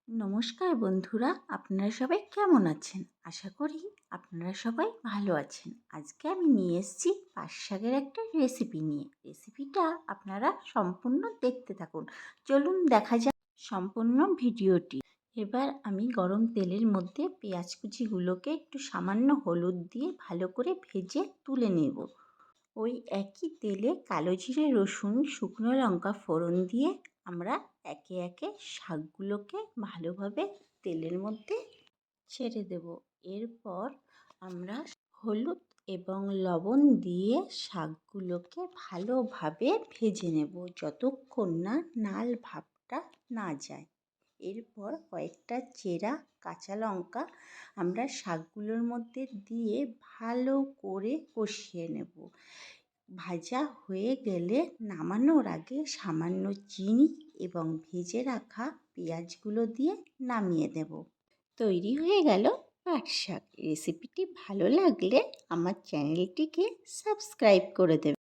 নমস্কার বন্ধুরা, আপনারা সবাই কেমন আছেন? আশা করি আপনারা সবাই ভালো আছেন। আজকে আমি নিয়ে এসেছি পাট শাকের একটা রেসিপি নিয়ে। রেসিপিটা আপনারা সম্পূর্ণ দেখতে থাকুন। চলুন দেখা যাক সম্পূর্ণ ভিডিওটি। এবার আমি গরম তেলের মধ্যে পেঁয়াজ কুচিগুলোকে একটু সামান্য হলুদ দিয়ে ভালো করে ভেজে তুলে নেব। ওই একই তেলে কালো জিরে, রসুন, শুকনো লঙ্কা ফোড়ন দিয়ে আমরা একে একে শাকগুলোকে ভালোভাবে তেলের মধ্যে ছেড়ে দেব। এরপর আমরা হলুদ এবং লবণ দিয়ে শাকগুলোকে ভালোভাবে ভেজে নেব যতক্ষণ না লাল ভাবটা না যায়। এরপর কয়েকটা চেরা কাঁচা লঙ্কা আমরা শাকগুলোর মধ্যে দিয়ে ভালো করে কষিয়ে নেব। ভাজা হয়ে গেলে নামানোর আগে সামান্য চিনি এবং ভেজে রাখা পেঁয়াজগুলো দিয়ে নামিয়ে দেব। তৈরি হয়ে গেল পাট শাক। রেসিপিটি ভালো লাগলে আমার চ্যানেলটিকে সাবস্ক্রাইব করে দেবেন।